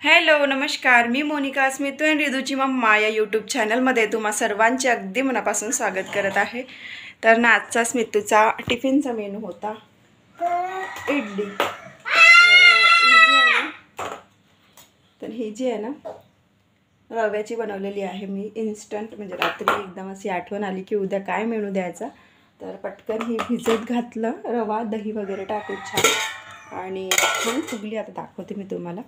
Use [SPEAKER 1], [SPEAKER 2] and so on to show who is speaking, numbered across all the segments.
[SPEAKER 1] Hello नमस्कार, मी मोनिका स्मित and रिदूची mamma या YouTube चॅनलमध्ये तुम्हा सर्वांचे अगदी मनापासून स्वागत करत आहे। तर ना आजचा स्मितूचा टिफिनचा मेनू होता इडली। तर ही जी आहे ना रव्याची बनवलेली आहे मी इन्स्टंट, म्हणजे रात्री एकदम अशी आठवण आली की उद्या काय मेनू द्यायचा, तर पटकन ही भिजत घातलं, रवा दही वगैरे टाकून छान आणि छान फुगली। आता दाखवते मी तुम्हाला।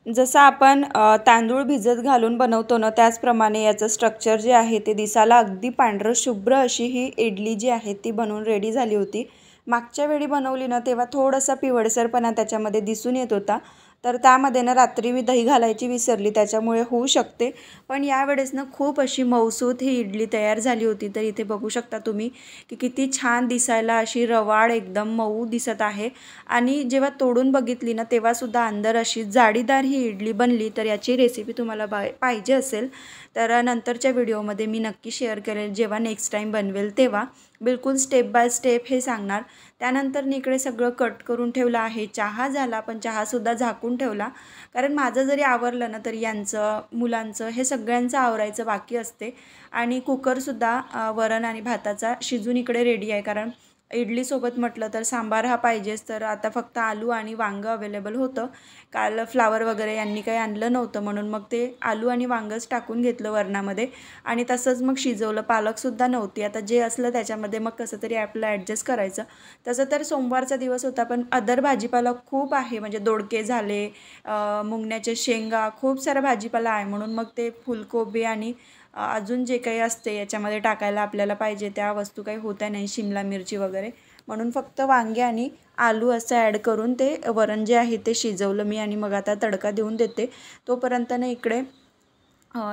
[SPEAKER 1] जसं आपण तांदूळ भिजत घालून बनवतो ना, त्याचप्रमाणे याचं स्ट्रक्चर जे आहे ते दिसायला अगदी पांढरं शुभ्र अशी ही इडली जी आहे ती बनवून रेडी झाली होती। मागच्या वेळी बनवली ना तेव्हा थोडासा पिवळसरपणा त्याच्यामध्ये दिसून येत होता, तर त्यामध्ये ना रात्री मी दही घालायची विसरली, त्याच्यामुळे होऊ शकते। पण यावेळेस ना खूप अशी मऊसूत ही इडली तयार झाली होती। तर इथे बघू शकता तुम्ही की किती छान दिसायला अशी रवाळ एकदम मऊ दिसत आहे। आणि जेव्हा तोडून बघितली ना तेव्हासुद्धा अंदर अशी जाडीदार ही इडली बनली। तर याची रेसिपी तुम्हाला पाहिजे असेल तर नंतरच्या व्हिडिओमध्ये मी नक्की शेअर करेल, जेव्हा नेक्स्ट टाईम बनवेल तेव्हा बिलकुल स्टेप बाय स्टेप हे सांगणार। त्यानंतर इकडे सगळं कट करून ठेवलं आहे। चहा झाला, पण चहासुद्धा झाकून ठेवला, कारण माझं जरी आवरलं ना तरी यांचं मुलांचं हे सगळ्यांचं आवरायचं बाकी असते। आणि कुकरसुद्धा वरण आणि भाताचा शिजून इकडे रेडी आहे, कारण इडलीसोबत म्हटलं तर सांबार हा पाहिजेच। तर आता फक्त आलू आणि वांगं अवेलेबल होतं, काल फ्लावर वगैरे यांनी काही आणलं नव्हतं, म्हणून मग ते आलू आणि वांगंच टाकून घेतलं वरणामध्ये आणि तसंच मग शिजवलं। पालकसुद्धा नव्हती, आता जे असलं त्याच्यामध्ये मग कसं तरी आपलं ॲडजस्ट करायचं। तसं तर सोमवारचा दिवस होता, पण अदर भाजीपाला खूप आहे, म्हणजे दोडके झाले, मुंगण्याचे शेंगा, खूप सारा भाजीपाला आहे, म्हणून मग ते फुलकोबी आणि अजून जे काही असते याच्यामध्ये टाकायला आपल्याला पाहिजे त्या वस्तू काही होत्या नाही, शिमला मिरची वगैरे, म्हणून फक्त वांगे आणि आलू असं ॲड करून ते वरण जे आहे ते शिजवलं मी। आणि मग आता तडका देऊन देते, तोपर्यंत ना इकडे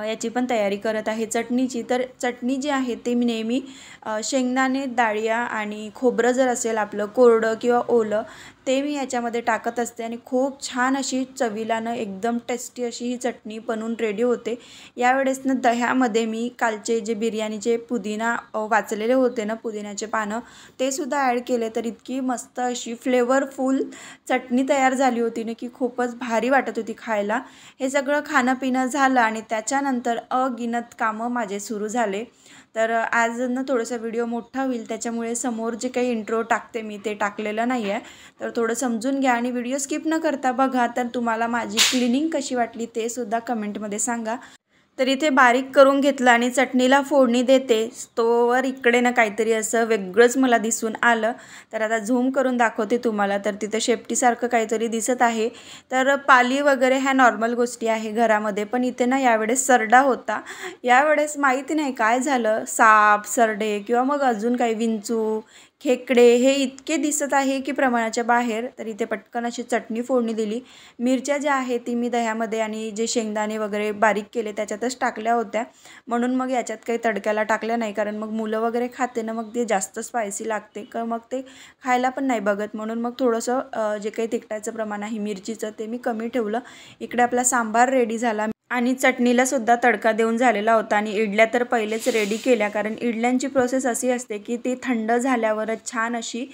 [SPEAKER 1] याची पण तयारी करत आहे चटणीची। तर चटणी जी आहे ते मी नेहमी शेंगदाणे, डाळिया आणि खोबरं जर असेल आपलं कोरडं किंवा ओलं ते मी याच्यामध्ये टाकत असते, आणि खूप छान अशी चवीलानं एकदम टेस्टी अशी ही चटणी बनवून रेडी होते। यावेळेस ना दह्यामध्ये मी कालचे जे बिर्याणीचे पुदिना वाचलेले होते ना, पुदिन्याचे पानं ते सुद्धा ॲड केले, तर इतकी मस्त अशी फ्लेवरफुल चटणी तयार झाली होती ना की खूपच भारी वाटत होती खायला। हे सगळं खाणं पिणं झालं आणि त्याच्यानंतर अगिनत कामं माझे सुरू झाले। तर आज ना थोडंसं व्हिडिओ मोठा होईल, त्याच्यामुळे समोर जे काही इंट्रो टाकते मी ते टाकलेलं नाही आहे, तर थोडं समजून घ्या आणि व्हिडिओ स्किप न करता बघा। तर तुम्हाला माझी क्लिनिंग कशी वाटली ते सुद्धा कमेंटमध्ये सांगा। तर इथे बारीक करून घेतलं आणि चटणीला फोडणी देते, तोवर इकडे ना काहीतरी असं वेगळंच मला दिसून आलं। तर आता झूम करून दाखवते तुम्हाला। तर तिथं शेपटीसारखं काहीतरी दिसत आहे, तर पाली वगैरे ह्या नॉर्मल गोष्टी आहे घरामध्ये, पण इथे ना यावेळेस सरडा होता। यावेळेस माहिती नाही काय झालं, साप, सरडे किंवा मग अजून काही विंचू, खेकडे हे इतके दिसत आहे की प्रमाणाच्या बाहेर। तर इथे पटकन अशी चटणी फोडणी दिली। मिरच्या ज्या आहेत ती मी दह्यामध्ये आणि जे शेंगदाणे वगैरे बारीक केले त्याच्यातच टाकल्या होत्या, म्हणून मग याच्यात काही तडक्याला टाकल्या नाही, कारण मग मुलं वगैरे खाते ना मग ते जास्त स्पायसी लागते का मग ते खायला पण नाही बघत, म्हणून मग थोडंसं जे काही तिखटाचं प्रमाण आहे मिरचीचं ते मी कमी ठेवलं। इकडे आपला सांबार रेडी झाला आणि चटणीला सुद्धा तडका देऊन झालेला होता। आणि इडल्या तर पहिलेच रेडी केल्या, कारण इडल्यांची प्रोसेस अशी असते की ती थंड झाल्यावरच छान अशी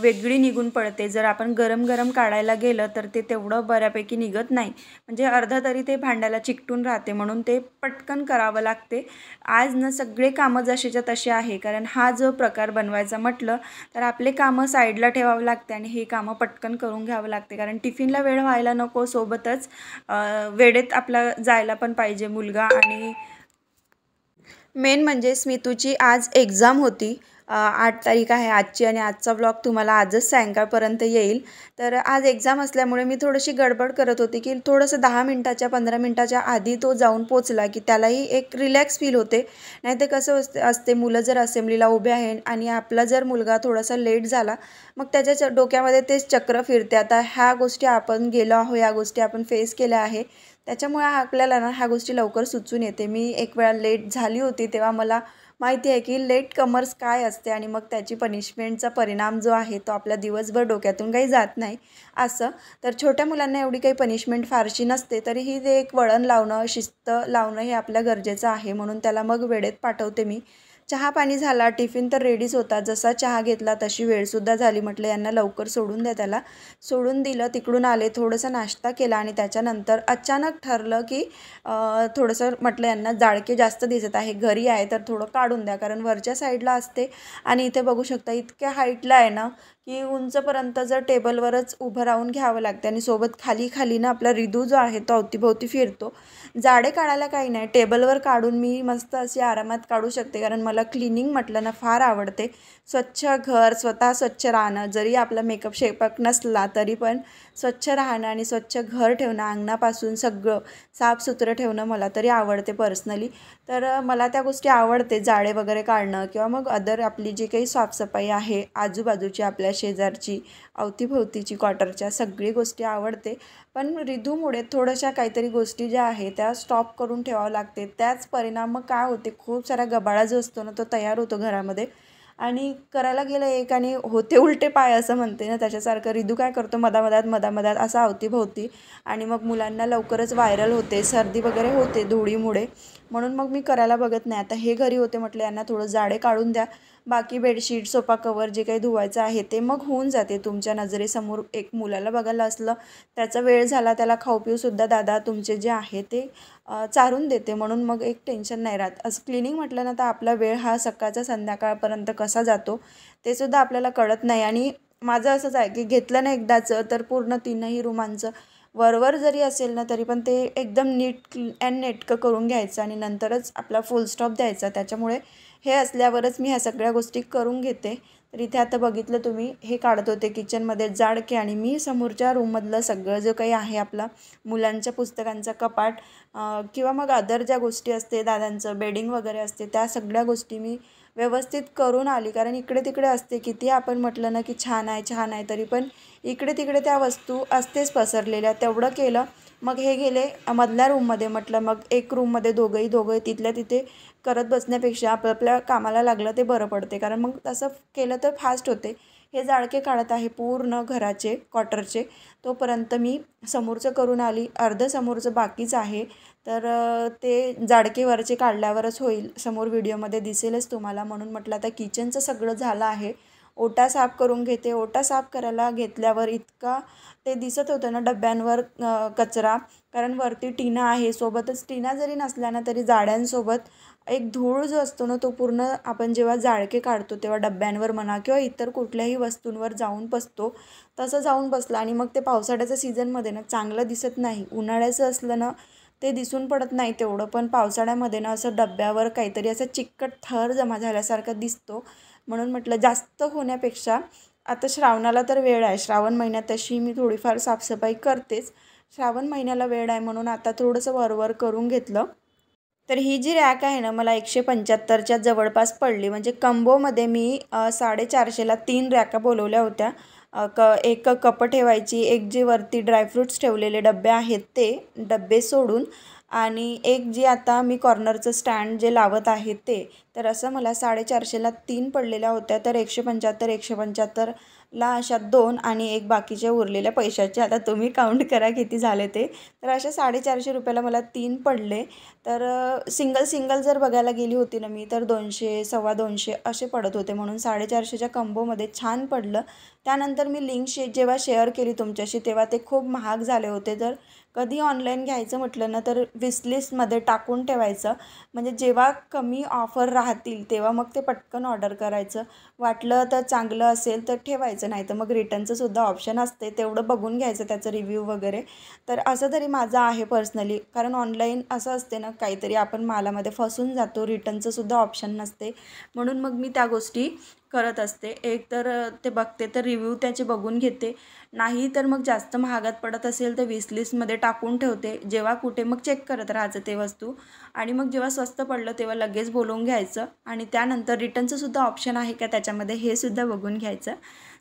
[SPEAKER 1] वेगळी निघून पडते। जर आपण गरम गरम काढायला गेलं तर ते तेवढं बऱ्यापैकी निघत नाही, म्हणजे अर्धा तरी ते भांड्याला चिकटून राहते, म्हणून ते पटकन करावं लागते। आज ना सगळे कामं जसेच्या तसे आहे, कारण हा जो प्रकार बनवायचा म्हटलं तर आपले कामं साईडला ठेवावं लागते आणि हे कामं पटकन करून घ्यावं लागते, कारण टिफिनला वेळ व्हायला नको, सोबतच वेळेत आपला जायला पण पाहिजे मुलगा। आणि मेन म्हणजे स्मितूची आज एक्झाम होती, 8 तारीख आहे आजची, आणि आजचा व्लॉग तुम्हाला आजच सायंकाळपर्यंत येईल। तर आज एक्झाम असल्यामुळे मी थोडीशी गडबड करत होती की थोडंसं 10 मिनटाच्या 15 मिनटाच्या आधी तो जाऊन पोचला की त्यालाही एक रिलॅक्स फील होते। नाही तर कसं असते मुलं जर असेंब्लीला उभे आहे आणि आपला जर मुलगा थोडासा लेट झाला मग त्याच्या डोक्यामध्ये तेच चक्र फिरते। आता ह्या गोष्टी आपण गेलो आहो, ह्या गोष्टी आपण फेस केल्या आहे, त्याच्यामुळे आपल्याला ना ह्या गोष्टी लवकर सुचून येते। मी एक वेळा लेट झाली होती तेव्हा मला माहिती आहे की लेट कमर्स काय असते, आणि मग त्याची पनिशमेंटचा परिणाम जो आहे तो आपल्या दिवसभर डोक्यातून काही जात नाही असं। तर छोट्या मुलांना एवढी काही पनिशमेंट फारशी नसते, तरीही ते एक वळण लावणं, शिस्त लावणं हे आपल्या गरजेचं आहे, म्हणून त्याला मग वेळेत पाठवते मी। चहा पाणी झाला, टिफिन तर रेडीच होता. जसा चहा घेतला तशी वेळसुद्धा झाली. म्हटलं यांना लवकर सोडून द्या. त्याला सोडून दिलं. तिकडून आले, थोडंसं नाश्ता केला आणि त्याच्यानंतर अचानक ठरलं की थोडंसं म्हटलं यांना जाळके जास्त दिसत आहे, घरी आहे तर थोडं काढून द्या, कारण वरच्या साईडला असते आणि इथे बघू शकता इतक्या हाईटला आहे ना की उंचपर्यंत जर टेबलवरच उभं राहून घ्यावं लागतं आणि सोबत खाली खाली ना आपला रिदू जो आहे तो अवतीभोवती फिरतो. जाडे काढायला काही नाही, टेबलवर काढून मी मस्त अशी आरामात काढू शकते, कारण मला क्लिनिंग म्हटलं ना फार आवडते. स्वच्छ घर, स्वतः स्वच्छ राहणं, जरी आपला मेकअप शेपक नसला तरी पण स्वच्छ राहणं आणि स्वच्छ घर ठेवणं, अंगणापासून सगळं साफसुथरं ठेवणं मला तरी आवडते पर्सनली. तर मला त्या गोष्टी आवडते, जाळे वगैरे काढणं किंवा मग अदर आपली जी काही साफसफाई आहे आजूबाजूची, आपल्या शेजारची, अवतीभोवतीची, क्वार्टरच्या, सगळी गोष्टी आवडते. पण रिधूमुळे थोड्याशा काहीतरी गोष्टी ज्या आहेत त्या स्टॉप करून ठेवावं लागते. त्याच परिणाम मग काय होते, खूप सारा गबाळा जो असतो ना तो तयार होतो घरामध्ये आणि करायला गेलं एक आणि होते उलटे पाय असं म्हणते ना, त्याच्यासारखं रिधू काय करतो मधामधात असं अवतीभोवती आणि मग मुलांना लवकरच व्हायरल होते, सर्दी वगैरे होते धुळीमुळे. म्हणून मग मी करायला बघत नाही. आता हे घरी होते, म्हटलं यांना थोडं जाडे काढून द्या, बाकी बेडशीट, सोफा कवर जे काही धुवायचं आहे ते मग होऊन जाते तुमच्या नजरेसमोर. एक मुलाला बघायला असलं, त्याचा वेळ झाला, त्याला खाऊ पिऊसुद्धा दादा तुमचे जे आहे ते चारून देते, म्हणून मग एक टेन्शन नाही राहत. असं क्लिनिंग म्हटलं ना तर आपला वेळ हा सकाळचा संध्याकाळपर्यंत कसा जातो ते सुद्धा आपल्याला कळत नाही. आणि माझं असंच आहे की घेतलं ना एकदाचं तर पूर्ण 3ही रूमांचं वरवर जरी असेल ना तरी पण ते एकदम नीट अँड नेटकं करून घ्यायचं आणि नंतरच आपला फुल स्टॉप द्यायचा. त्याच्यामुळे हे असल्यावरच मी ह्या सगळ्या गोष्टी करून घेते. तर इथे आता बघितलं तुम्ही, हे काढत होते किचनमध्ये जाडके आणि मी समोरच्या रूममधलं सगळं जो काही आहे आपला मुलांच्या पुस्तकांचा कपाट किंवा मग अदर ज्या गोष्टी असते, दादांचं बेडिंग वगैरे असते, त्या सगळ्या गोष्टी मी व्यवस्थित करून आली. कारण इकडे तिकडे असते, किती आपण म्हटलं ना की छान आहे तरी पण इकडे तिकडे त्या वस्तू असतेच पसरलेल्या. तेवढं केलं. मग हे गेले मधल्या रूममध्ये. म्हटलं मग एक रूममध्ये दोघंही तिथल्या तिथे करत बसण्यापेक्षा आपल्या कामाला लागलं ते बरं पडते, कारण मग तसं केलं तर फास्ट होते. हे जाळके काढत आहे पूर्ण घराचे, क्वार्टरचे. तोपर्यंत मी समोरचं करून आली, अर्धं समोरचं बाकीच आहे. तर ते जाडकेवरचे काढल्यावरच होईल, समोर व्हिडिओमध्ये दिसेलच तुम्हाला. म्हणून म्हटलं आता किचनचं सगळं झालं आहे, ओटा साफ करून घेते. ओटा साफ करायला घेतल्यावर इतका ते दिसत होतं ना डब्यांवर कचरा, कारण वरती टीना आहे, सोबतच टीना जरी नसल्या ना तरी जाड्यांसोबत एक धूळ जो असतो ना तो पूर्ण आपण जेव्हा जाळके काढतो तेव्हा डब्यांवर म्हणा किंवा इतर कुठल्याही वस्तूंवर जाऊन बसतो, तसं जाऊन बसलं. आणि मग ते पावसाळ्याच्या सीझनमध्ये ना चांगलं दिसत नाही. उन्हाळ्याचं असलं ना ते दिसून पडत नाही तेवढं, पण पावसाळ्यामध्ये ना असं डब्यावर काहीतरी असं चिकट थर जमा झाल्यासारखा दिसतो. म्हणून म्हटलं जास्त होण्यापेक्षा, आता श्रावणाला तर वेळ आहे, श्रावण महिन्यात तशी मी थोडीफार साफसफाई करतेच, श्रावण महिन्याला वेळ आहे म्हणून आता थोडंसं वरवर करून घेतलं. तर ही जी रॅक आहे ना मला 175च्या जवळपास पडली. म्हणजे कंबोमध्ये मी 450ला 3 रॅका बोलवल्या होत्या. एक कपं ठेवायची, एक जे वरती ड्रायफ्रूट्स ठेवलेले डबे आहेत ते डबे सोडून, आणि एक जी आता मी कॉर्नरचं स्टँड जे लावत आहे ते. तर असं मला 450ला 3 पडलेल्या होत्या. तर 175ला अशा 2 आणि एक बाकीचे उरलेल्या पैशाचे, आता तुम्ही काउंट करा किती झाले ते. तर अशा 450 रुपयाला मला 3 पडले. तर सिंगल जर बघायला गेली होती ना मी तर 200, 250 असे पडत होते, म्हणून 450च्या कंबोमध्ये छान पडलं. त्यानंतर मी लिंक जेव्हा शेअर केली तुमच्याशी तेव्हा ते खूप महाग झाले होते. तर कधी ऑनलाईन घ्यायचं म्हटलं ना तर विशलिस्टमध्ये टाकून ठेवायचं, म्हणजे जेव्हा कमी ऑफर राहतील तेव्हा मग ते पटकन ऑर्डर करायचं. वाटलं तर चांगलं असेल तर ठेवायचं, नाही तर मग रिटर्नचं सुद्धा ऑप्शन असते, तेवढं बघून घ्यायचं त्याचं रिव्ह्यू वगैरे. तर असं तरी माझं आहे पर्सनली, कारण ऑनलाईन असं असते ना काहीतरी आपण मालामध्ये फसून जातो, रिटर्नचं सुद्धा ऑप्शन नसते. म्हणून मग मी त्या गोष्टी करत असते. एक तर ते बघते तर रिव्ह्यू त्याचे बघून घेते, नाही तर मग जास्त महागात पडत असेल तर विशलिस्टमध्ये टाकून ठेवते. जेव्हा कुठे मग चेक करत राहायचं ते वस्तू, आणि मग जेव्हा स्वस्त पडलं तेव्हा लगेच बोलवून घ्यायचं. आणि त्यानंतर रिटर्नचं सुद्धा ऑप्शन आहे का त्याच्यामध्ये हे सुद्धा बघून घ्यायचं.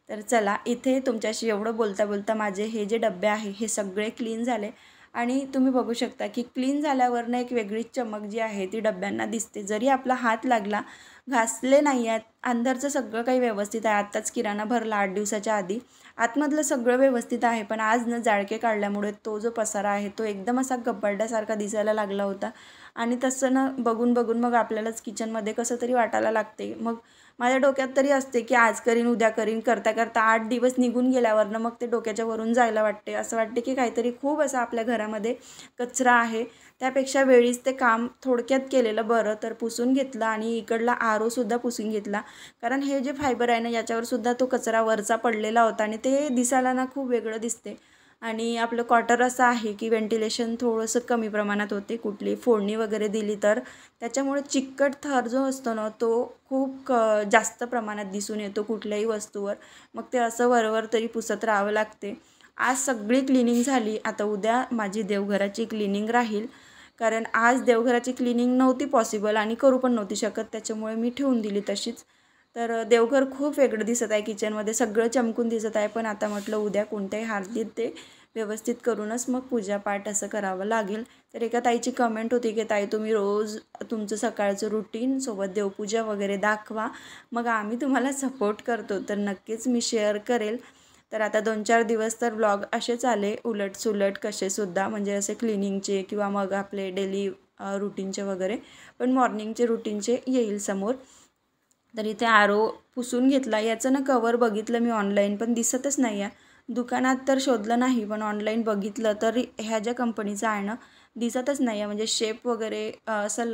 [SPEAKER 1] तर चला, इथे तुमच्याशी एवढं बोलता माझे हे जे डबे आहे हे सगळे क्लीन झाले. आणि तुम्ही बघू शकता की क्लीन झाल्यावरनं एक वेगळीच चमक जी आहे ती डब्यांना दिसते. जरी आपला हात लागला, घासले नाही आहेत, अंदरचं सगळं काही व्यवस्थित आहे. आत्ताच किराणा भरला 8 दिवसाच्या आधी, आतमधलं सगळं व्यवस्थित आहे. पण आज न जाळके काढल्यामुळे तो जो पसारा आहे तो एकदम असा गब्बरड्यासारखा दिसायला लागला होता. आणि तसं न बघून बघून मग आपल्यालाच किचनमध्ये कसं तरी वाटायला लागते. मग माझ्या डोक्यात तरी असते की आज करीन, उद्या करीन, करता करता 8 दिवस निघून गेल्यावरनं मग ते डोक्याच्या वरून जायला वाटते. असं वाटते की काहीतरी खूप असं आपल्या घरामध्ये कचरा आहे. त्यापेक्षा वेळीच ते काम थोडक्यात केलेलं बरं. तर पुसून घेतलं आणि इकडला आरोसुद्धा पुसून घेतला. कारण हे जे फायबर आहे ना याच्यावरसुद्धा तो कचरा वरचा पडलेला होता आणि ते दिसायला ना खूप वेगळं दिसते. आणि आपलं क्वार्टर असं आहे की व्हेंटिलेशन थोडंसं कमी प्रमाणात होते. कुठली फोडणी वगैरे दिली तर त्याच्यामुळे चिकट थर जो असतो ना तो खूप जास्त प्रमाणात दिसून येतो कुठल्याही वस्तूवर. मग ते असं वरवर तरी पुसत राहावं लागते. आज सगळी क्लिनिंग झाली. आता उद्या माझी देवघराची क्लिनिंग राहील. कारण आज देवघराची क्लिनिंग नव्हती पॉसिबल आणि करू पण नव्हती शकत, त्याच्यामुळे मी ठेवून दिली तशीच. तर देवघर खूप वेगळं दिसत आहे, किचनमध्ये सगळं चमकून दिसत आहे. पण आता म्हटलं उद्या कोणत्याही हालतीत ते व्यवस्थित करूनच मग पूजापाठ असं करावं लागेल. तर एका ताईची कमेंट होती की ताई तुम्ही रोज तुमचं सकाळचं रुटीन सोबत देवपूजा वगैरे दाखवा, मग आम्ही तुम्हाला सपोर्ट करतो. तर नक्कीच मी शेअर करेल. तर आता 2-4 दिवस तर व्लॉग असेच आले उलटसुलट कसेसुद्धा, म्हणजे असे क्लिनिंगचे किंवा मग आपले डेली रुटीनचे वगैरे. पण मॉर्निंगचे रुटीनचे येईल समोर. तर इथे आरो पुसून घेतला. याचं ना कवर बघितलं मी ऑनलाईन पण दिसतच नाही आहे. दुकानात तर शोधलं नाही, पण ऑनलाईन बघितलं तर ह्या ज्या कंपनीचं आहे ना दिसतच नाही आहे. म्हणजे शेप वगैरे असं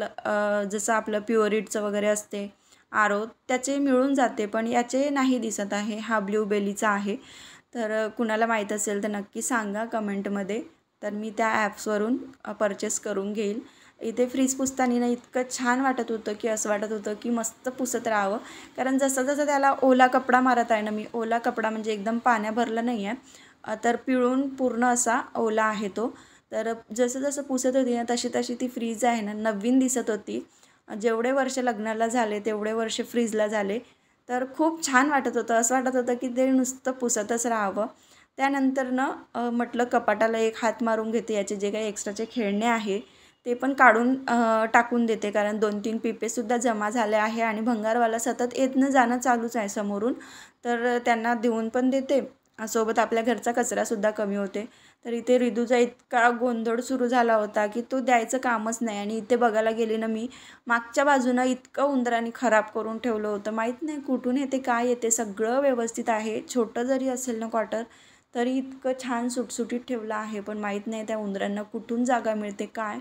[SPEAKER 1] जसं आपलं प्युअरिटचं वगैरे असते आरो त्याचे मिळून जाते, पण याचे नाही दिसत आहे. हा ब्लूबेलीचा आहे. तर कुणाला माहीत असेल तर नक्की सांगा कमेंटमध्ये. तर मी त्या ॲप्सवरून परचेस करून घेईल. इथे फ्रीज पुसताना ना इतकं छान वाटत होतं की असं वाटत होतं की मस्त पुसत राहावं. कारण जसं जसं त्याला ओला कपडा मारत आहे ना मी, ओला कपडा म्हणजे एकदम पाण्या भरला नाही आहे, तर पिळून पूर्ण असा ओला आहे तो. तर जसं जसं पुसत होती ना तशी तशी ती फ्रीज आहे ना नवीन दिसत होती. जेवढे वर्ष लग्नाला झाले तेवढे वर्ष फ्रीजला झाले. तर खूप छान वाटत होतं. असं वाटत होतं की ते नुसतं पुसतच राहावं. त्यानंतर म्हटलं कपाटाला एक हात मारून घेते. याचे जे काही एक्स्ट्राचे खेळणे आहे ते पण काढून टाकून देते. कारण 2-3 पिपेसुद्धा जमा झाले आहे आणि भंगारवाला सतत येणं जाणं चालूच आहे समोरून. तर त्यांना देऊन पण देते, सोबत आपल्या घरचा कचरासुद्धा कमी होते. तर इथे रिदूचा इतका गोंधळ सुरू झाला होता की तो द्यायचं कामच नाही. आणि इथे बघायला गेले ना मी, मागच्या बाजूनं इतकं उंदरांनी खराब करून ठेवलं होतं. माहीत नाही कुठून येते काय येते. सगळं व्यवस्थित आहे. छोटं जरी असेल ना क्वार्टर तरी इतकं छान सुटसुटीत ठेवलं आहे. पण माहीत नाही त्या उंदरांना कुठून जागा मिळते काय,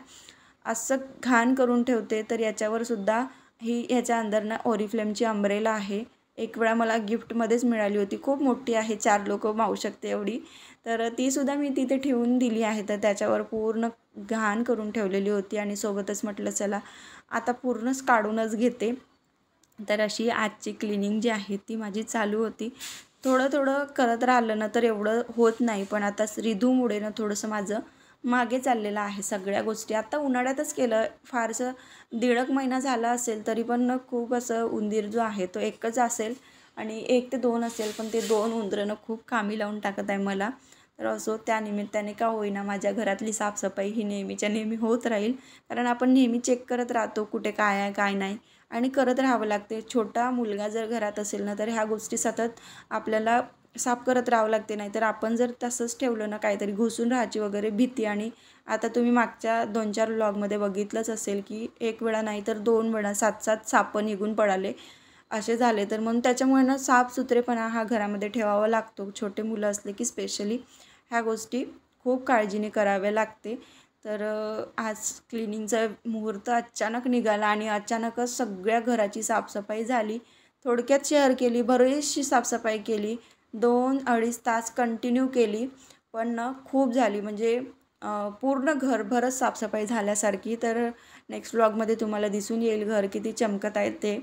[SPEAKER 1] असं घाण करून ठेवते. तर याच्यावर सुद्धा ह्याच्या अंदरनं ओरिफ्लेमची अंब्रेला आहे. एक वेळा मला गिफ्टमध्येच मिळाली होती. खूप मोठी आहे, 4 लोकं मावू शकते एवढी. तर तीसुद्धा मी तिथे ठेवून दिली आहे. तर त्याच्यावर पूर्ण घाण करून ठेवलेली होती आणि सोबतच म्हटलं चला आता पूर्णच काढूनच घेते. तर अशी आजची क्लिनिंग जी आहे ती माझी चालू होती. थोडं थोडं करत राहिलं ना तर एवढं होत नाही, पण आता रिधूमुळे ना थोडंसं माझं मागे चाललेलं आहे सगळ्या गोष्टी. आता उन्हाळ्यातच केलं, फारसं 1.5 महिना झाला असेल तरी पण ना खूप असं उंदीर जो आहे तो एकच असेल आणि 1 ते 2 असेल, पण ते 2 उंदरं खूप कामी लावून टाकत आहे मला. तर असो त्यानिमित्ताने का होईना माझ्या घरातली साफसफाई ही नेहमीच्या नेहमी होत राहील. कारण आपण नेहमी चेक करत राहतो कुठे काय आहे काय नाही आणि करत राहावं लागते. छोटा मुलगा जर घरात असेल ना तर ह्या गोष्टी सतत आपल्याला साफ करत राहावं लागते. नाहीतर आपण जर तसंच ठेवलं ना काहीतरी घुसून राहायची वगैरे भीती. आणि आता तुम्ही मागच्या 2-4 व्लॉगमध्ये बघितलंच असेल की 1 वेळा नाही तर 2 वेळा 7-7 सापं निघून पडाले असे झाले. तर म्हणून त्याच्यामुळे ना साफसुथरेपणा हा घरामध्ये ठेवावा लागतो. छोटे मुलं असले की स्पेशली ह्या गोष्टी खूप काळजीने कराव्या लागते. तर आज क्लिनिंगचा मुहूर्त अचानक निघाला आणि अचानकच सगळ्या घराची साफसफाई झाली. थोडक्यात शेअर केली, बरीचशी साफसफाई केली. 2-2.5 तास कंटिन्यू केली, पण खूप झाली. म्हणजे पूर्ण घरभरच साफसफाई झाल्यासारखी. तर नेक्स्ट व्लॉगमध्ये तुम्हाला दिसून येईल घर किती चमकत आहे ते.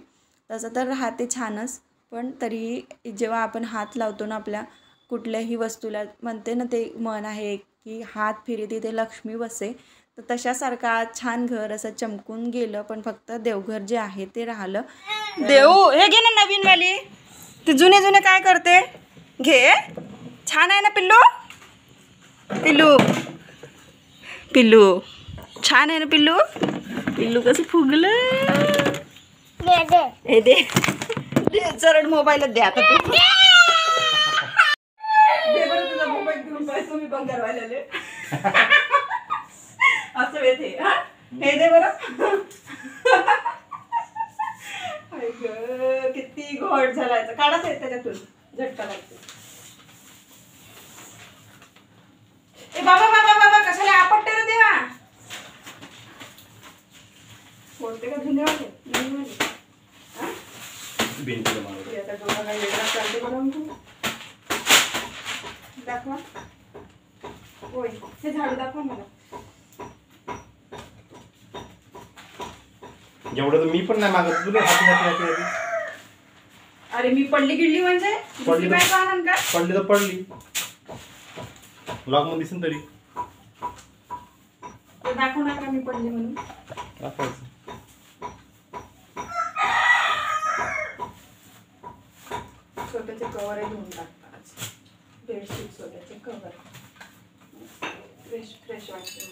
[SPEAKER 1] तसं तर राहते छानच, पण तरीही जेव्हा आपण हात लावतो ना आपल्या कुठल्याही वस्तूला, म्हणते ना ते म्हण आहे की हात फिरे तिथे लक्ष्मी बसे. तर तशासारखं आज छान घर असं चमकून गेलं. पण फक्त देवघर जे आहे ते राहिलं. देऊ हे घे ना नवीनवाली, ते जुने जुने काय करते घे. छान आहे ना पिल्लू, पिल्लू पिल्लू छान आहे ना पिल्लू. पिल्लू कसं फुगलं. हे दे सरळ मोबाईलच दे आता तू. दे बरं तुझा मोबाईल घेऊन पाहिजे तुम्ही पण करवायला असं येते. हे दे बरं. किती घोट झालाय. काढाच आहे त्याच्यातून झटका लागतो. ए बाबा बाबा बाबा कशाला आपटते रे देवा. बोलते का धुण्यावाले आता डोळा काय वेगळा चालते बनवून तू दाखवा. होय हे झाडू दाखवा मला.
[SPEAKER 2] जेवढं मी पण नाही मागत तुला.
[SPEAKER 1] अरे मी पडली गिडली म्हणजे
[SPEAKER 2] पडली
[SPEAKER 1] का
[SPEAKER 2] पडली तर पडली. ब्लॉग मध्ये दिसेल तरी
[SPEAKER 1] दाखवू नका मी पडली म्हणून.
[SPEAKER 2] दाखवायचं.
[SPEAKER 1] स्वतःचे कवर घेऊन टाकतात. बेडशीट स्वतःचे कवर फ्रेश फ्रेश वाटते.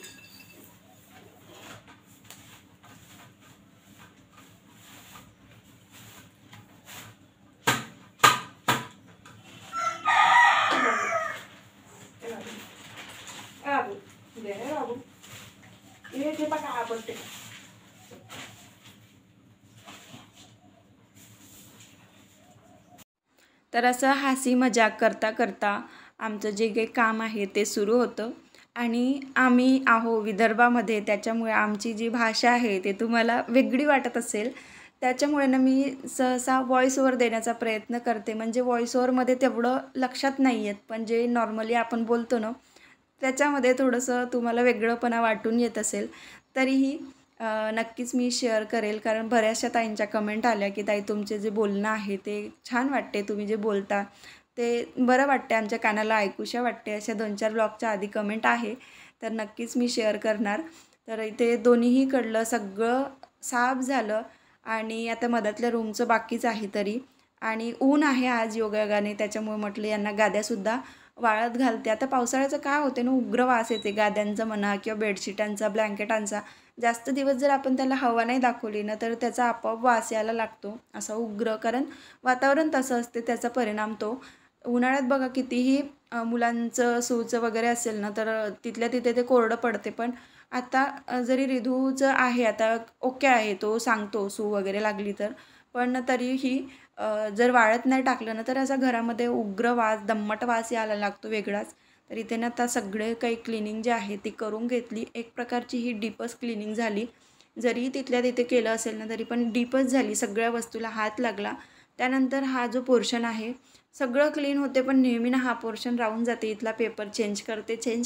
[SPEAKER 1] हे बघा आवडते. तर असं हसी मजाक करता करता आमचं जे काही काम आहे ते सुरू होतं. आणि आम्ही आहो विदर्भामध्ये, त्याच्यामुळे आमची जी भाषा आहे ते तुम्हाला वेगळी वाटत असेल. त्याच्यामुळे ना मी सहसा व्हॉइस ओव्हर देण्याचा प्रयत्न करते. म्हणजे व्हॉइस ओव्हरमध्ये तेवढं लक्षात नाही येत, पण जे नॉर्मली आपण बोलतो ना त्याच्यामध्ये थोडंसं तुम्हाला वेगळंपणा वाटून येत असेल. तरीही नक्कीच मी शेअर करेल, कारण बऱ्याचशा ताईंच्या कमेंट आल्या की ताई तुमचे जे बोलणं आहे ते छान वाटते, तुम्ही जे बोलता ते बरं वाटते, आमच्या कानाला ऐकूशा वाटते. अशा 2-4 ब्लॉगच्या आधी कमेंट आहे, तर नक्कीच मी शेअर करणार. तर इथे दोन्हीकडलं सगळं साफ झालं आणि आता मधातल्या रूमचं बाकीच आहे तरी. आणि ऊन आहे आज योगायोगाने, त्याच्यामुळे म्हटलं यांना गाद्यासुद्धा वाळत घालते. आता पावसाळ्याचं काय होते ना, उग्र वास येते गाद्यांचा म्हणा किंवा बेडशीटांचा, ब्लँकेटांचा. जास्त दिवस जर आपण त्याला हवा नाही दाखवली ना तर त्याचा आपोआप वास यायला लागतो असा उग्र, कारण वातावरण तसं असते, त्याचा परिणाम तो. उन्हाळ्यात बघा कितीही मुलांचं सूचं वगैरे असेल ना तर तिथल्या तिथे ते कोरडं पडते. पण आता जरी रिधूचं आहे, आता ओके आहे, तो सांगतो सू वगैरे लागली तर, पण तरीही जर वाळत नाही टाकलं ना तर असा घरामध्ये उग्र वास, दम्मट वास यायला लागतो वेगळाच. तर इथे ना आता सगळे काही क्लिनिंग जे आहे ती करून घेतली. एक प्रकारची ही डीपच क्लिनिंग झाली. जरी तिथल्या तिथे केलं असेल ना तरी पण डीपच झाली, सगळ्या वस्तूला हात लागला. त्यानंतर हा जो पोर्शन आहे सगळं क्लीन होते, पण नेहमी ना हा पोर्शन राहून जाते. इथला पेपर चेंज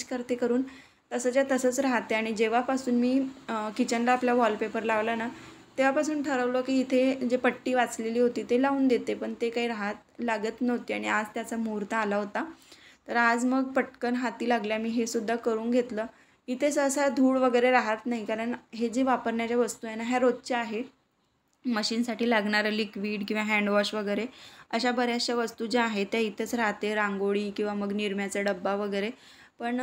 [SPEAKER 1] करते करून तसंच्या तसंच राहते. आणि जेव्हापासून मी किचनला आपला वॉलपेपर लावला ना तेव्हापासून ठरवलं की इथे जे पट्टी वाचलेली होती ते लावून देते, पण ते काही लागत नव्हती. आणि आज त्याचा मुहूर्त आला होता, तर आज मग पटकन हाती लागल्या मी हे सुद्धा करून घेतलं. इथे सहसा धूळ वगैरे राहत नाही, कारण हे जे वापरण्याच्या वस्तू आहे ना ह्या रोजच्या आहे. मशीनसाठी लागणारं लिक्विड किंवा हँडवॉश वगैरे अशा बऱ्याचशा वस्तू ज्या आहेत त्या इथंच राहते. रांगोळी किंवा मग निरम्याचा डब्बा वगैरे. पण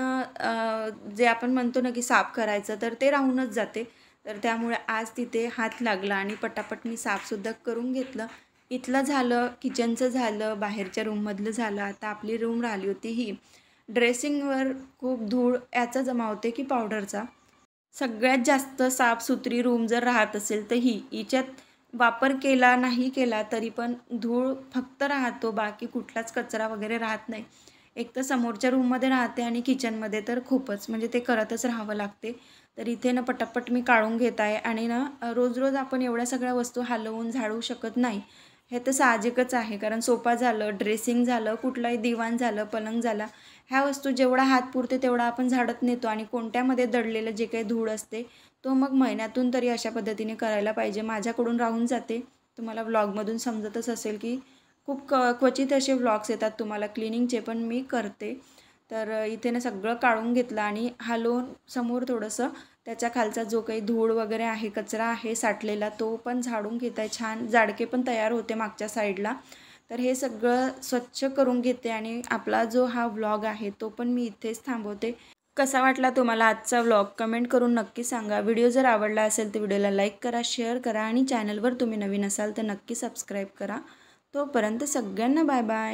[SPEAKER 1] जे आपण म्हणतो ना की साफ करायचं तर ते राहूनच जाते. तर त्यामुळे आज तिथे हात लागला आणि पटापट मी साफसुद्धा करून घेतलं. इथलं झालं, किचनचं झालं, बाहेरच्या रूममधलं झालं. आता आपली रूम राहिली होती ही. ड्रेसिंगवर खूप धूळ याचा जमा होते की पावडरचा. सगळ्यात जास्त साफसुथरी रूम जर राहत असेल तर हिच्यात वापर केला नाही केला तरी पण धूळ फक्त राहतो, बाकी कुठलाच कचरा वगैरे राहत नाही. एक तर समोरच्या रूममध्ये राहते आणि किचनमध्ये तर खूपच, म्हणजे ते करतच राहावं लागते. तर इथे ना पटापट मी काढून घेत आहे. आणि ना रोज रोज आपण एवढ्या सगळ्या वस्तू हलवून झाडू शकत नाही, हे तर साहजिकच आहे. कारण सोफा झालं, ड्रेसिंग झालं, कुठलाही दिवाण झालं, पलंग झाला, ह्या वस्तू जेवढा हात पुरते तेवढा आपण झाडत नेतो. आणि कोणत्यामध्ये दडलेलं जे काही धूळ असते तो मग महिन्यातून तरी अशा पद्धतीने करायला पाहिजे. माझ्याकडून राहून जाते. तुम्हाला व्लॉगमधून समजतच असेल की खूप क्वचित असे व्लॉग्स येतात तुम्हाला क्लिनिंगचे, पण मी करते. तर इथे ना सगळं काढून घेतलं आणि हलवून समोर थोडंसं त्याच्या खालचा जो काही धूळ वगैरे आहे, कचरा आहे साठलेला, तो पण झाडून घेत आहे. छान जाडके पण तयार होते मागच्या साईडला. तर हे सगळं स्वच्छ करून घेते आणि आपला जो हा व्लॉग आहे तो पण मी इथेच थांबवते. कसा वाटला तुम्हाला आजचा व्लॉग कमेंट करून नक्की सांगा. व्हिडिओ जर आवडला असेल तर व्हिडिओला लाईक करा, शेअर करा आणि चॅनलवर तुम्ही नवीन असाल तर नक्की सबस्क्राईब करा. तोपर्यंत सगळ्यांना बाय बाय.